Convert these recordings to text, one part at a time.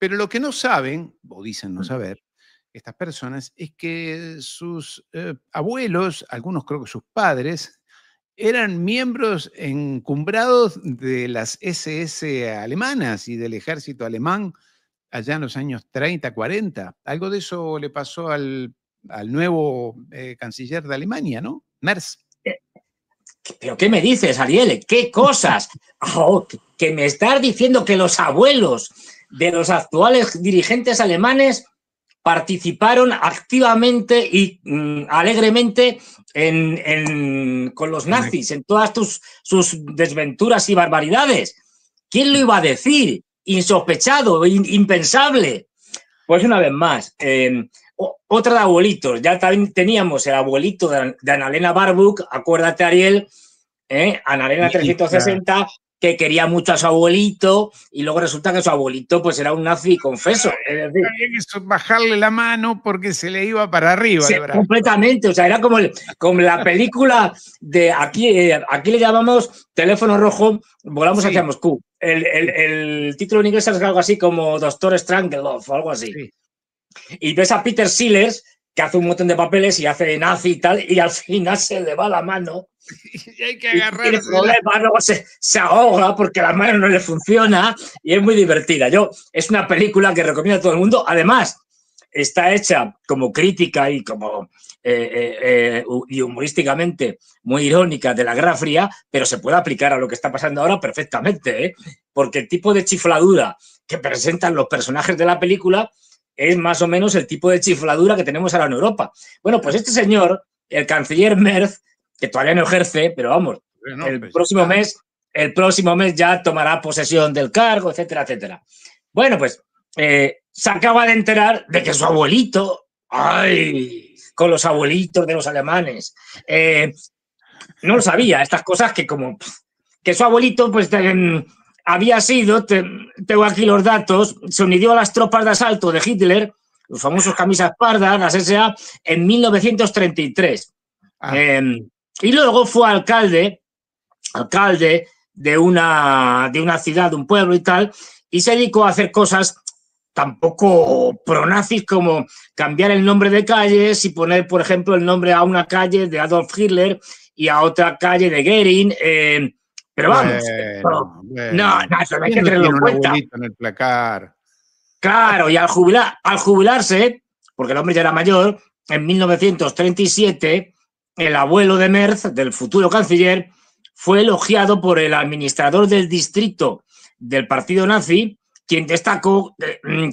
Pero lo que no saben, o dicen no saber, estas personas, es que sus abuelos, algunos creo que sus padres, eran miembros encumbrados de las SS alemanas y del ejército alemán allá en los años 30, 40. Algo de eso le pasó al nuevo canciller de Alemania, ¿no? Merz. ¿Pero qué me dices, Ariel? ¿Qué cosas? Oh, que me estás diciendo que los abuelos de los actuales dirigentes alemanes participaron activamente y alegremente con los nazis, en todas sus desventuras y barbaridades. ¿Quién lo iba a decir? Insospechado, impensable. Pues una vez más, otra de abuelitos. Ya también teníamos el abuelito de Annalena Baerbock, acuérdate, Ariel, Annalena 360, que quería mucho a su abuelito y luego resulta que su abuelito pues era un nazi confeso. Es decir, había que bajarle la mano porque se le iba para arriba. Sí, completamente, o sea, era como la película de aquí le llamamos Teléfono Rojo, volamos hacia Moscú. El título en inglés es algo así como Doctor Strangelove o algo así. Sí. Y ves a Peter Sellers, que hace un montón de papeles y hace nazi y tal, y al final se le va la mano. Y hay que agarrar. Tiene problemas, luego se ahoga porque la mano no le funciona y es muy divertida. Es una película que recomiendo a todo el mundo. Además, está hecha como crítica y como y humorísticamente muy irónica de la Guerra Fría, pero se puede aplicar a lo que está pasando ahora perfectamente, ¿eh? Porque el tipo de chifladura que presentan los personajes de la película es más o menos el tipo de chifladura que tenemos ahora en Europa. Bueno, pues este señor, el canciller Merz, que todavía no ejerce, pero vamos, el próximo mes ya tomará posesión del cargo, etcétera, etcétera. Bueno, pues se acaba de enterar de que su abuelito, ¡ay! Con los abuelitos de los alemanes, no lo sabía, estas cosas que su abuelito, pues había sido, tengo aquí los datos, se unió a las tropas de asalto de Hitler, los famosos camisas pardas, las SA, en 1933. Y luego fue alcalde de una ciudad, de un pueblo y tal, y se dedicó a hacer cosas tampoco pronazis como cambiar el nombre de calles y poner, por ejemplo, el nombre a una calle de Adolf Hitler y a otra calle de Goering. Pero vamos, no, eso no hay que tenerlo en cuenta. En el placar. Claro, y al jubilarse, porque el hombre ya era mayor, en 1937, el abuelo de Merz, del futuro canciller, fue elogiado por el administrador del distrito del partido nazi, quien destacó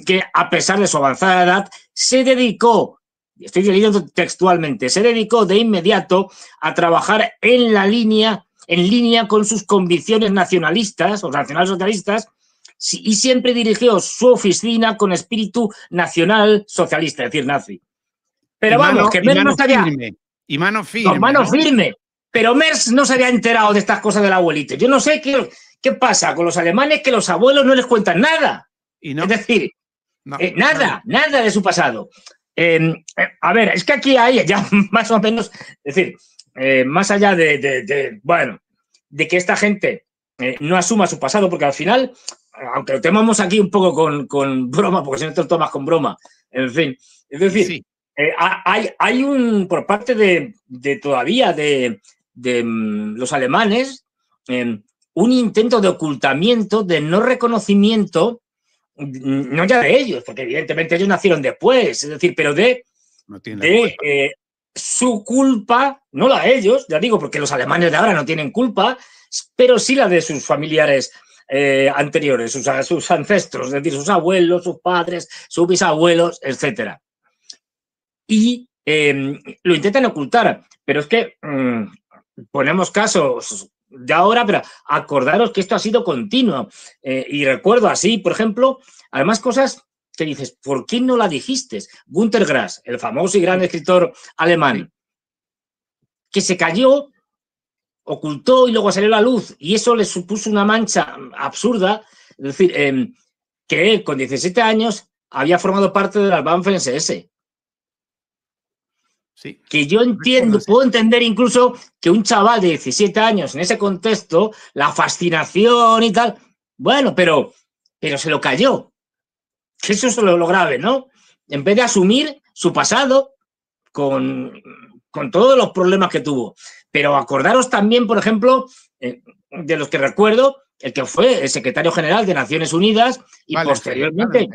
que, a pesar de su avanzada edad, se dedicó, estoy leyendo textualmente, se dedicó de inmediato a trabajar en línea con sus convicciones nacionalistas o nacionalsocialistas y siempre dirigió su oficina con espíritu nacional socialista, es decir, nazi. Pero vamos, que Merz no sabía... Y mano firme. No, mano firme. Pero Merz no se había enterado de estas cosas del abuelito. Yo no sé qué pasa con los alemanes, que los abuelos no les cuentan nada. ¿Y no? Es decir, nada de su pasado. A ver, es que aquí hay ya más o menos, es decir, más allá de que esta gente no asuma su pasado, porque al final, aunque lo tomamos aquí un poco con broma, porque si no te lo tomas con broma, en fin, es decir... Sí. Hay por parte de los alemanes un intento de ocultamiento, de no reconocimiento, no ya de ellos, porque evidentemente ellos nacieron después, es decir, pero de su culpa, no la de ellos, ya digo, porque los alemanes de ahora no tienen culpa, pero sí la de sus familiares anteriores, sus ancestros, es decir, sus abuelos, sus padres, sus bisabuelos, etcétera. Y lo intentan ocultar, pero es que ponemos casos de ahora, pero acordaros que esto ha sido continuo. Y recuerdo así, por ejemplo, además cosas que dices, ¿por qué no la dijiste? Günter Grass, el famoso y gran escritor alemán, que se cayó, ocultó y luego salió a la luz, y eso le supuso una mancha absurda, es decir, que él con 17 años había formado parte de las Waffen-SS. Sí. Que yo puedo entender incluso que un chaval de 17 años en ese contexto, la fascinación y tal, bueno, pero se lo cayó. eso es lo grave, ¿no? En vez de asumir su pasado con todos los problemas que tuvo. Pero acordaros también, por ejemplo, de los que recuerdo, el que fue el secretario general de Naciones Unidas y posteriormente,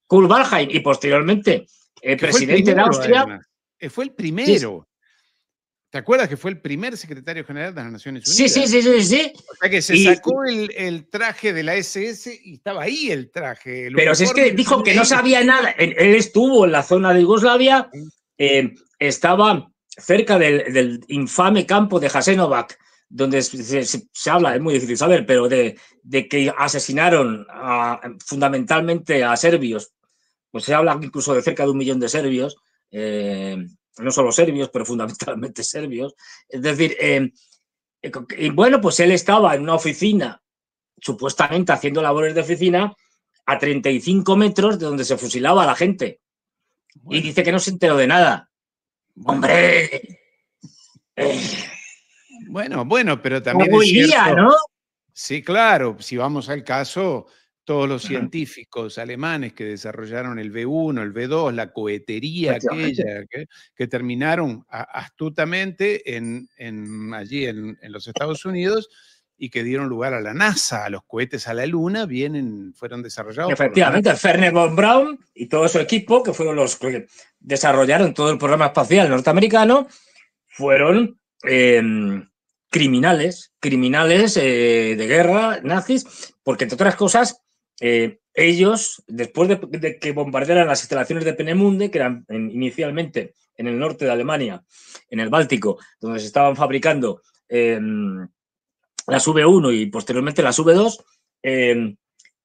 Kurt Waldheim, y posteriormente el presidente de Austria. Fue el primero. Sí. ¿Te acuerdas que fue el primer secretario general de las Naciones Unidas? Sí. O sea que se sacó el traje de la SS y estaba ahí el traje. Pero si es que dijo que no sabía nada. Él estuvo en la zona de Yugoslavia, estaba cerca del infame campo de Jasenovac, donde se habla, es muy difícil saber, pero de que asesinaron fundamentalmente a serbios. Pues se habla incluso de cerca de 1 millón de serbios. No solo serbios, pero fundamentalmente serbios. Es decir, y bueno, pues él estaba en una oficina, supuestamente haciendo labores de oficina, a 35 metros de donde se fusilaba a la gente. Bueno. Y dice que no se enteró de nada. Bueno. ¡Hombre! Bueno, pero también es cierto, ¿no? Sí, claro, si vamos al caso, todos los científicos alemanes que desarrollaron el V1, el V2, la cohetería aquella, que terminaron astutamente allí en los Estados Unidos y que dieron lugar a la NASA, a los cohetes a la Luna, fueron desarrollados. Efectivamente, Wernher von Braun y todo su equipo, que fueron los que desarrollaron todo el programa espacial norteamericano, fueron criminales de guerra, nazis, porque entre otras cosas, ellos, después de que bombardearan las instalaciones de Peenemünde, que eran inicialmente en el norte de Alemania, en el Báltico, donde se estaban fabricando las V1 y posteriormente las V2,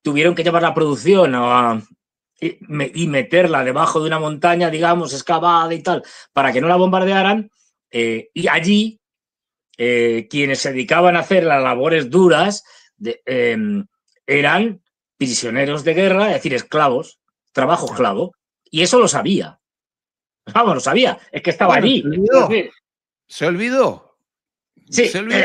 tuvieron que llevar la producción y meterla debajo de una montaña, digamos, excavada y tal, para que no la bombardearan, y allí quienes se dedicaban a hacer las labores duras eran prisioneros de guerra, es decir, esclavos, trabajo esclavo, y eso lo sabía. Vamos, lo sabía, es que estaba allí. Se olvidó. Sí, se olvidó.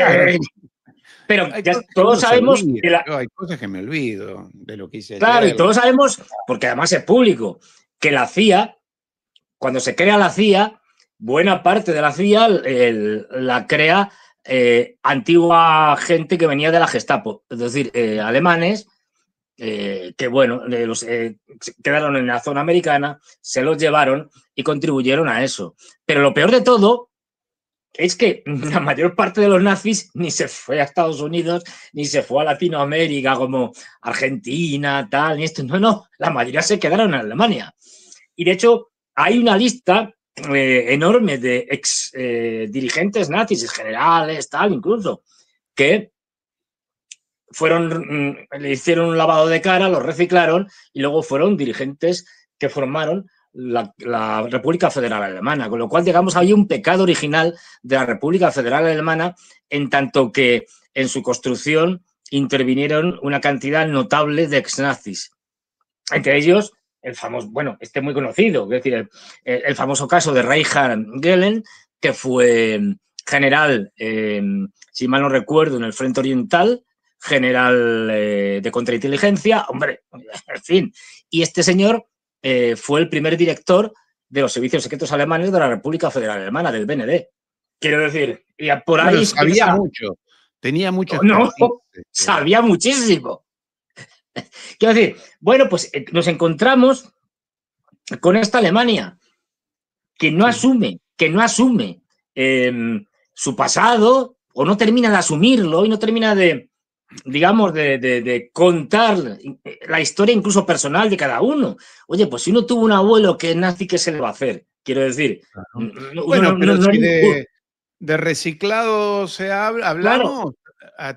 Pero todos sabemos que hay cosas que me olvido de lo que hice ayer. Claro, y todos sabemos, porque además es público, que la CIA, cuando se crea la CIA, buena parte de la CIA la crea antigua gente que venía de la Gestapo, es decir, alemanes que, bueno, quedaron en la zona americana, se los llevaron y contribuyeron a eso. Pero lo peor de todo es que la mayor parte de los nazis ni se fue a Estados Unidos, ni se fue a Latinoamérica como Argentina, tal, ni esto. No, la mayoría se quedaron en Alemania. Y de hecho, hay una lista enorme de ex dirigentes nazis, generales, tal, incluso, que le hicieron un lavado de cara, los reciclaron y luego fueron dirigentes que formaron la República Federal Alemana, con lo cual, digamos, había un pecado original de la República Federal Alemana, en tanto que en su construcción intervinieron una cantidad notable de ex-nazis. Entre ellos, el famoso, bueno, muy conocido, es decir, el famoso caso de Reinhard Gehlen, que fue general, si mal no recuerdo, en el Frente Oriental, general de contrainteligencia, hombre, en fin. Y este señor fue el primer director de los servicios secretos alemanes de la República Federal Alemana, del BND. Quiero decir, y por ahí... Bueno, sabía mucho, tenía mucho... No, sabía muchísimo. Quiero decir, bueno, pues nos encontramos con esta Alemania que no asume su pasado, o no termina de asumirlo y no termina de, digamos, de contar la historia incluso personal de cada uno. Oye, pues si uno tuvo un abuelo que es nazi, ¿qué se le va a hacer? Quiero decir... Bueno, pero si de reciclado hablamos, claro.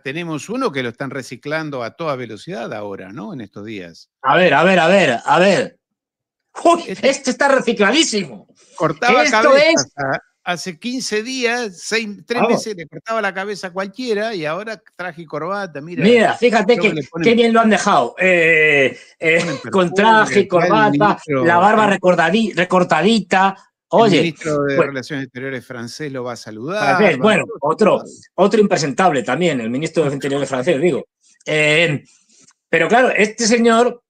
Tenemos uno que lo están reciclando a toda velocidad ahora, ¿no? En estos días. A ver. ¡Uy! Este está recicladísimo. Cortaba cabezas. Hace 15 días, 3 meses le cortaba la cabeza a cualquiera y ahora traje y corbata. Mira, fíjate qué bien lo han dejado. Con traje y corbata, la barba recortadita. Oye, el ministro de Relaciones Exteriores francés lo va a saludar. Bueno, otro impresentable también, el ministro de Interiores francés, digo. Pero claro, este señor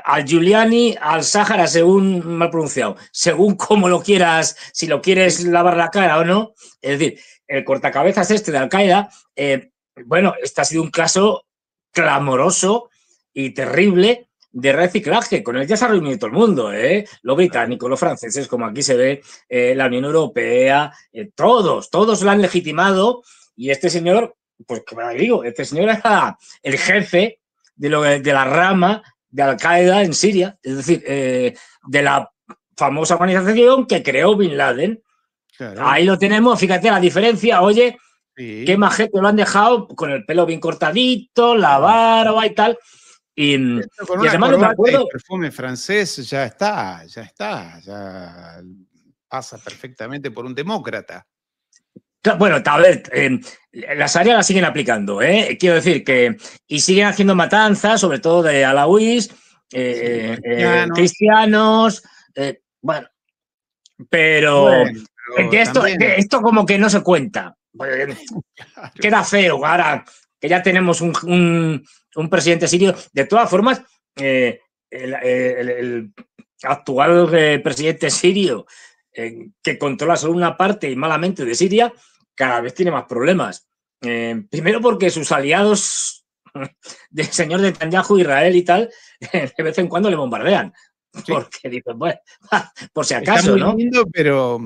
al-Giuliani, al-Sáhara, según mal pronunciado, según cómo lo quieras, si lo quieres lavar la cara o no. Es decir, el cortacabezas de Al-Qaeda, bueno, este ha sido un caso clamoroso y terrible de reciclaje. Con él ya se ha reunido todo el mundo, los británicos, los franceses, como aquí se ve, la Unión Europea, todos lo han legitimado, y este señor, pues como digo, este señor era el jefe de la rama de Al-Qaeda en Siria, es decir, de la famosa organización que creó Bin Laden. Claro. Ahí lo tenemos, fíjate la diferencia, oye, sí. Qué majete lo han dejado con el pelo bien cortadito, la barba y tal. Y además no me acuerdo. El perfume francés ya pasa perfectamente por un demócrata. Bueno, a ver, las áreas las siguen aplicando, quiero decir que, y siguen haciendo matanzas, sobre todo de alawís, cristianos, bueno, pero esto como que no se cuenta. Claro. Queda feo ahora que ya tenemos un presidente sirio. De todas formas, el actual presidente sirio, que controla solo una parte y malamente de Siria, cada vez tiene más problemas. Primero porque sus aliados del señor Netanyahu, Israel y tal, de vez en cuando le bombardean. Sí. Porque dicen, bueno, por si acaso, está muy lindo, pero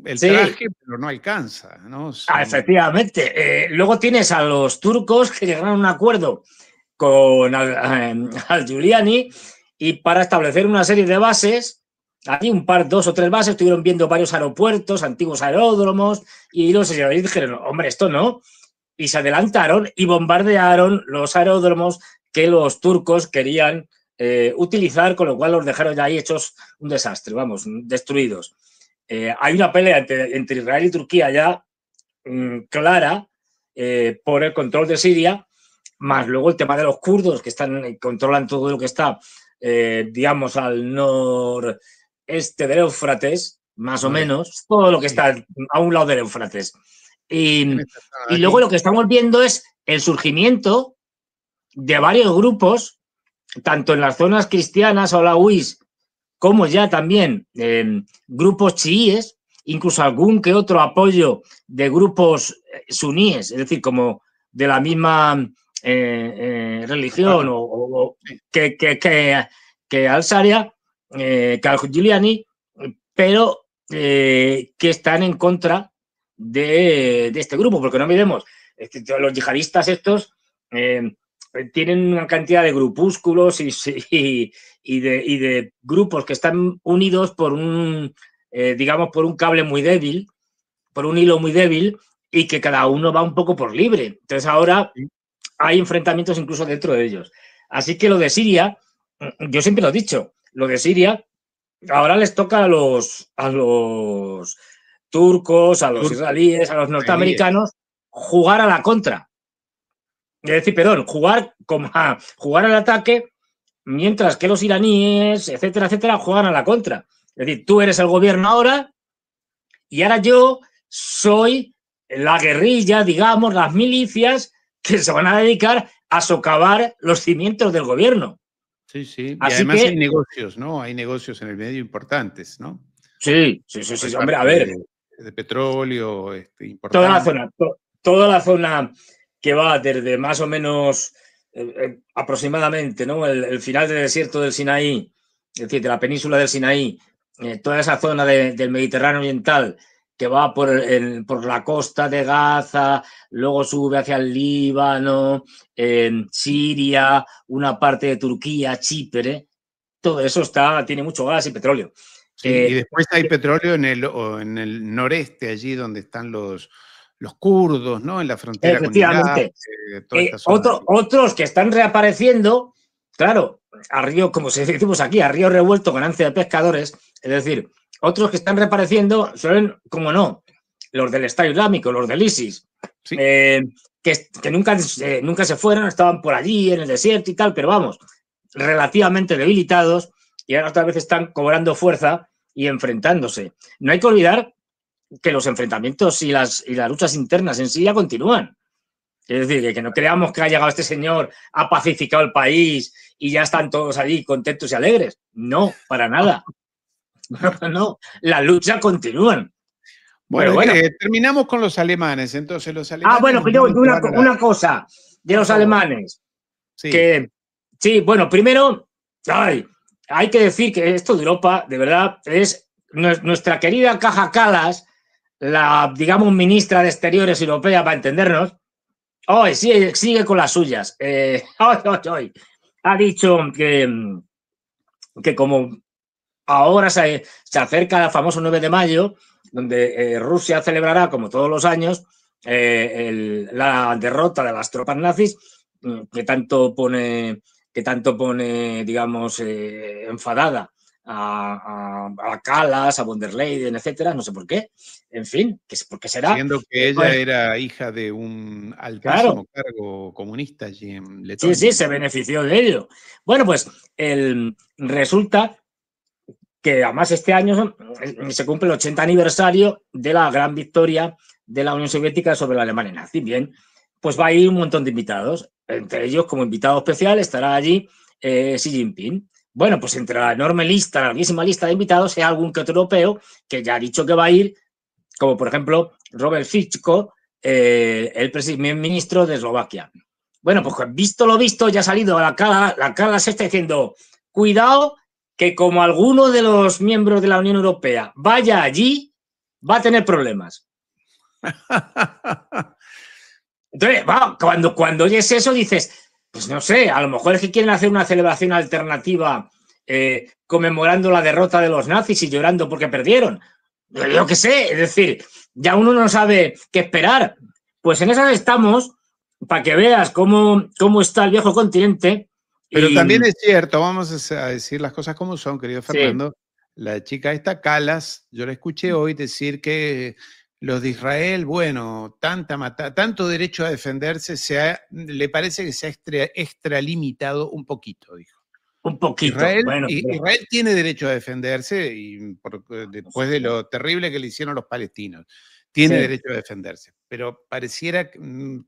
el traje pero no alcanza, ¿no? Sí. Efectivamente. Luego tienes a los turcos que llegaron a un acuerdo con al-Giuliani, y para establecer una serie de bases, aquí dos o tres bases, estuvieron viendo varios aeropuertos, antiguos aeródromos, y los señores dijeron, hombre, esto no. Y se adelantaron y bombardearon los aeródromos que los turcos querían utilizar, con lo cual los dejaron ya ahí hechos un desastre, vamos, destruidos. Hay una pelea entre Israel y Turquía ya clara por el control de Siria, más luego el tema de los kurdos, que controlan todo lo que está, digamos, al noreste del Éufrates, más o menos, todo lo que está a un lado del Éufrates. Y luego lo que estamos viendo es el surgimiento de varios grupos, tanto en las zonas cristianas o alawís, como ya también grupos chiíes, incluso algún que otro apoyo de grupos suníes, es decir, como de la misma religión que al-Sharia, que al-Giuliani, pero que están en contra de este grupo, porque no olvidemos, los yihadistas estos tienen una cantidad de grupúsculos y de grupos que están unidos por digamos, por un cable muy débil, por un hilo muy débil, y que cada uno va un poco por libre. Entonces ahora hay enfrentamientos incluso dentro de ellos. Así que lo de Siria, yo siempre lo he dicho, lo de Siria ahora les toca a los turcos, a los israelíes, a los norteamericanos, jugar a la contra. Es decir, perdón, jugar al ataque, mientras que los iraníes, etcétera, etcétera, juegan a la contra. Es decir, tú eres el gobierno ahora y ahora yo soy la guerrilla, digamos, las milicias que se van a dedicar a socavar los cimientos del gobierno. Sí, sí. Y además hay negocios, ¿no? Hay negocios en el medio importantes, ¿no? Sí. Hombre, a ver. De petróleo importante. Toda la zona que va desde más o menos aproximadamente, ¿no? El final del desierto del Sinaí, es decir, de la península del Sinaí, toda esa zona del Mediterráneo oriental que va por la costa de Gaza, luego sube hacia el Líbano, Siria, una parte de Turquía, Chipre, todo eso tiene mucho gas y petróleo. Sí, y después hay petróleo en el noreste, allí donde están los kurdos, ¿no? En la frontera con Irak. Otros que están reapareciendo, claro, a río, como se decimos aquí, a río revuelto con ansia de pescadores, es decir, otros que están reapareciendo son, como no, los del Estado Islámico, los del ISIS, sí. Que nunca se fueron, estaban por allí en el desierto y tal, pero vamos, relativamente debilitados, y ahora otra vez están cobrando fuerza y enfrentándose. No hay que olvidar que los enfrentamientos y las luchas internas en Siria continúan. Es decir, que no creamos que ha llegado este señor, ha pacificado el país y ya están todos allí contentos y alegres. No, para nada. No, la lucha continúa. Bueno, Bueno. terminamos con los alemanes. Entonces, los Ah, alemanes bueno, nos pero van a llevar a una cosa de por los favor. alemanes. Sí. Que sí, bueno, primero, hay que decir que esto de Europa, de verdad, es nuestra querida Kaja Kallas, la, digamos, ministra de Exteriores europea, para entendernos. Hoy sí, sigue con las suyas. Hoy. Ha dicho que como ahora se acerca el famoso 9 de mayo, donde Rusia celebrará, como todos los años, la derrota de las tropas nazis, que tanto pone, digamos, enfadada a Kallas, a von der Leyen, etcétera, no sé por qué. En fin, ¿por qué será? Siendo que ella era hija de un altísimo cargo comunista allí en Letonia. Sí, se benefició de ello. Bueno, pues resulta que además este año se cumple el 80 aniversario de la gran victoria de la Unión Soviética sobre la Alemania nazi. Bien, pues va a ir un montón de invitados. Entre ellos, como invitado especial, estará allí Xi Jinping. Bueno, pues entre la enorme lista, la larguísima lista de invitados, hay algún que otro europeo que ya ha dicho que va a ir, como por ejemplo Robert Fico, el primer ministro de Eslovaquia. Bueno, pues visto lo visto, ya ha salido la cara se está diciendo, cuidado, que como alguno de los miembros de la Unión Europea vaya allí, va a tener problemas. Entonces, cuando oyes eso, dices, pues no sé, a lo mejor es que quieren hacer una celebración alternativa conmemorando la derrota de los nazis y llorando porque perdieron. Yo qué sé, es decir, ya uno no sabe qué esperar. Pues en esas estamos, para que veas cómo está el viejo continente. Pero también es cierto, vamos a decir las cosas como son, querido Fernando. Sí. La chica esta, Kallas, yo la escuché hoy decir que los de Israel, bueno, tanto derecho a defenderse, le parece que se ha extralimitado un poquito, dijo. Un poquito. Israel tiene derecho a defenderse y después de lo terrible que le hicieron los palestinos. Tiene derecho a defenderse. Pero pareciera,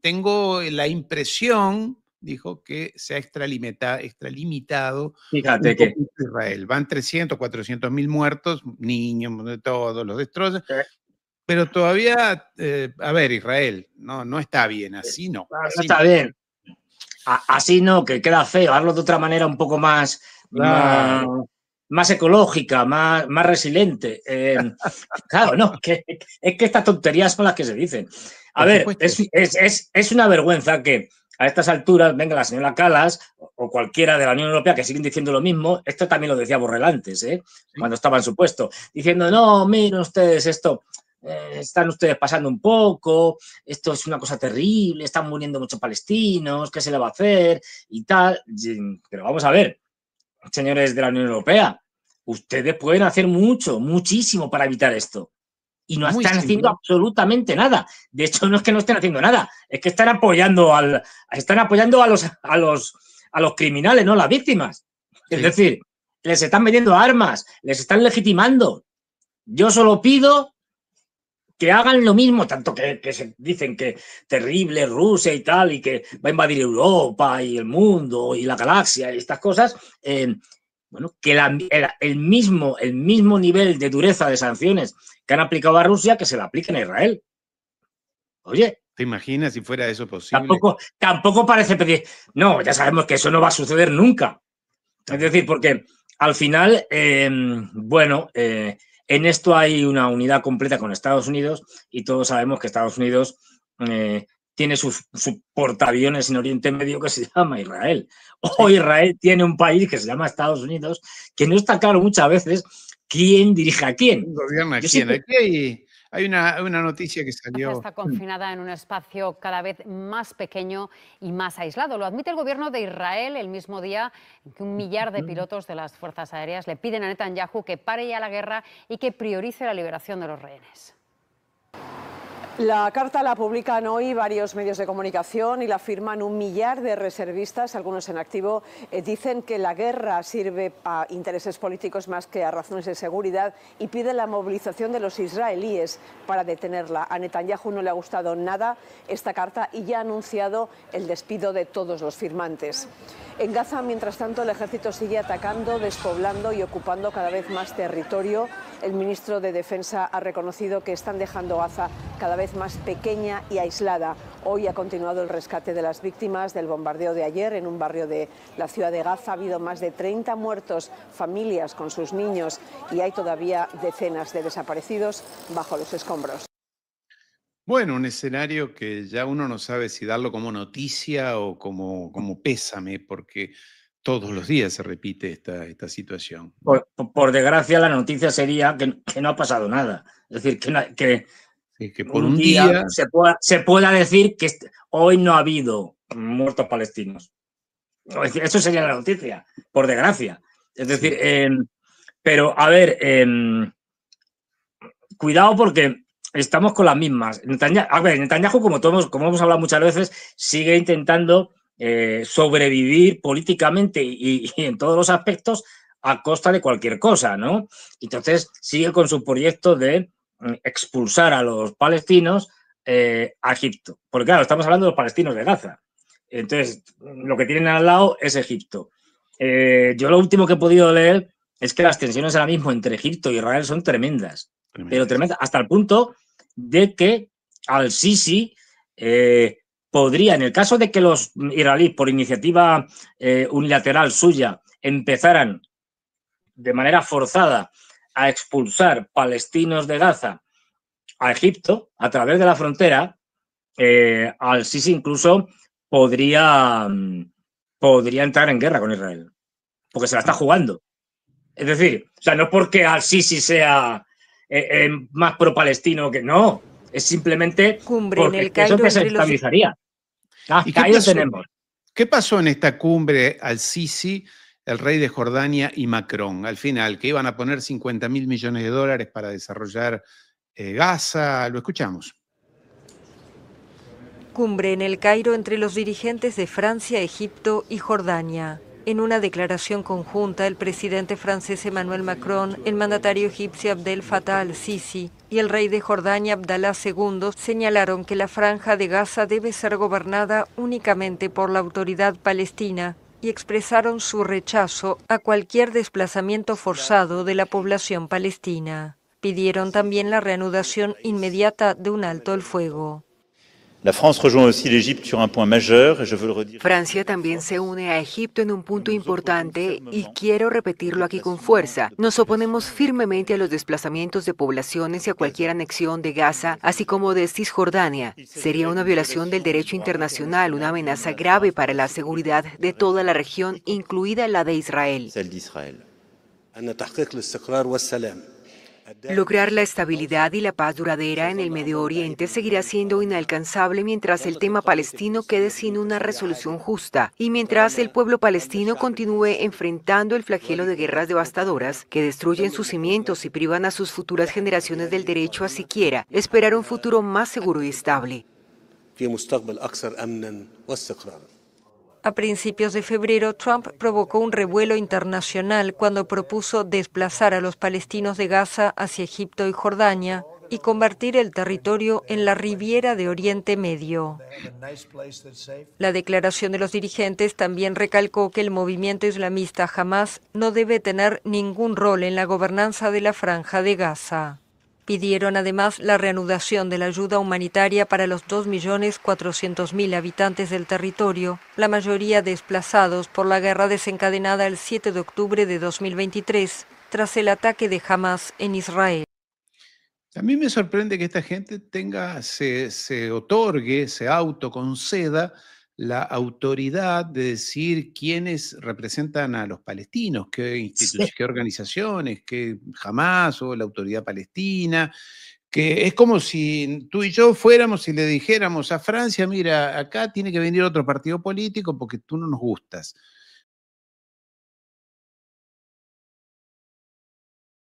tengo la impresión, dijo, que se ha extralimitado. Fíjate que Israel. Van 300, 400 mil muertos, niños, de todos los destrozos. Pero todavía, a ver, Israel, no está bien, así no. No está bien. Así no, que queda feo, hazlo de otra manera un poco más, claro. más ecológica, más resiliente. Claro, no, es que estas tonterías son las que se dicen. A ver, es una vergüenza que a estas alturas venga la señora Kallas o cualquiera de la Unión Europea que siguen diciendo lo mismo. Esto también lo decía Borrell antes, cuando estaba en su puesto, diciendo, no, miren ustedes esto. Están ustedes pasando un poco, esto es una cosa terrible, están muriendo muchos palestinos, ¿qué se le va a hacer? Y tal. Pero vamos a ver, señores de la Unión Europea, ustedes pueden hacer muchísimo para evitar esto. Y no están haciendo absolutamente nada. De hecho, no es que no estén haciendo nada, es que están apoyando a los criminales, no a las víctimas. Es decir, les están vendiendo armas, les están legitimando. Yo solo pido que hagan lo mismo, tanto que se dicen que terrible Rusia y tal, y que va a invadir Europa y el mundo y la galaxia y estas cosas, bueno, que el mismo nivel de dureza de sanciones que han aplicado a Rusia, que se la apliquen a Israel. Oye. ¿Te imaginas si fuera eso posible? Tampoco parece pedir. No, ya sabemos que eso no va a suceder nunca. Es decir, porque al final, bueno, en esto hay una unidad completa con Estados Unidos y todos sabemos que Estados Unidos tiene su portaaviones en Oriente Medio que se llama Israel. O Israel tiene un país que se llama Estados Unidos, que no está claro muchas veces quién dirige a quién. ¿Gobierna a quién? Aquí hay una noticia que salió. Está confinada en un espacio cada vez más pequeño y más aislado. Lo admite el gobierno de Israel el mismo día en que 1 millar de pilotos de las fuerzas aéreas le piden a Netanyahu que pare ya la guerra y que priorice la liberación de los rehenes. La carta la publican hoy varios medios de comunicación y la firman 1 millar de reservistas, algunos en activo. Dicen que la guerra sirve a intereses políticos más que a razones de seguridad y piden la movilización de los israelíes para detenerla. A Netanyahu no le ha gustado nada esta carta y ya ha anunciado el despido de todos los firmantes. En Gaza, mientras tanto, el ejército sigue atacando, despoblando y ocupando cada vez más territorio. El ministro de Defensa ha reconocido que están dejando Gaza cada vez más pequeña y aislada. Hoy ha continuado el rescate de las víctimas del bombardeo de ayer en un barrio de la ciudad de Gaza. Ha habido más de 30 muertos, familias con sus niños, y hay todavía decenas de desaparecidos bajo los escombros. Bueno, un escenario que ya uno no sabe si darlo como noticia o como pésame, porque todos los días se repite esta situación. Por desgracia, la noticia sería que no ha pasado nada. Es decir, que Sí, que por un día se pueda decir que hoy no ha habido muertos palestinos. Eso sería la noticia, por desgracia. Es decir, pero a ver, cuidado porque estamos con las mismas. Netanyahu, como hemos hablado muchas veces, sigue intentando sobrevivir políticamente y en todos los aspectos a costa de cualquier cosa, ¿no? Entonces sigue con su proyecto de expulsar a los palestinos a Egipto. Porque claro, estamos hablando de los palestinos de Gaza. Entonces, lo que tienen al lado es Egipto. Yo lo último que he podido leer es que las tensiones ahora mismo entre Egipto e Israel son tremendas. Pero tremendas, hasta el punto de que al-Sisi podría, en el caso de que los israelíes, por iniciativa unilateral suya, empezaran de manera forzada a expulsar palestinos de Gaza a Egipto a través de la frontera, al-Sisi incluso podría entrar en guerra con Israel, porque se la está jugando. Es decir, o sea, no porque al-Sisi sea más pro-palestino que no, es simplemente Cumbre en el porque eso Cairo se entre los... estabilizaría. ¿Y Ahí lo tenemos. qué pasó en esta cumbre al-Sisi, el rey de Jordania y Macron? Al final, que iban a poner 50.000 millones de dólares para desarrollar Gaza. Lo escuchamos. Cumbre en el Cairo entre los dirigentes de Francia, Egipto y Jordania. En una declaración conjunta, el presidente francés Emmanuel Macron, el mandatario egipcio Abdel Fattah al-Sisi y el rey de Jordania Abdalá II señalaron que la franja de Gaza debe ser gobernada únicamente por la autoridad palestina y expresaron su rechazo a cualquier desplazamiento forzado de la población palestina. Pidieron también la reanudación inmediata de un alto el fuego. Francia también se une a Egipto en un punto importante y quiero repetirlo aquí con fuerza. Nos oponemos firmemente a los desplazamientos de poblaciones y a cualquier anexión de Gaza, así como de Cisjordania. Sería una violación del derecho internacional, una amenaza grave para la seguridad de toda la región, incluida la de Israel. Lograr la estabilidad y la paz duradera en el Medio Oriente seguirá siendo inalcanzable mientras el tema palestino quede sin una resolución justa y mientras el pueblo palestino continúe enfrentando el flagelo de guerras devastadoras que destruyen sus cimientos y privan a sus futuras generaciones del derecho a siquiera esperar un futuro más seguro y estable. A principios de febrero, Trump provocó un revuelo internacional cuando propuso desplazar a los palestinos de Gaza hacia Egipto y Jordania y convertir el territorio en la Riviera de Oriente Medio. La declaración de los dirigentes también recalcó que el movimiento islamista Hamás no debe tener ningún rol en la gobernanza de la Franja de Gaza. Pidieron además la reanudación de la ayuda humanitaria para los 2.400.000 habitantes del territorio, la mayoría desplazados por la guerra desencadenada el 7 de octubre de 2023, tras el ataque de Hamás en Israel. A mí me sorprende que esta gente se otorgue, se autoconceda la autoridad de decir quiénes representan a los palestinos, qué organizaciones, qué Hamás o la autoridad palestina, que es como si tú y yo fuéramos y le dijéramos a Francia, mira, acá tiene que venir otro partido político porque tú no nos gustas.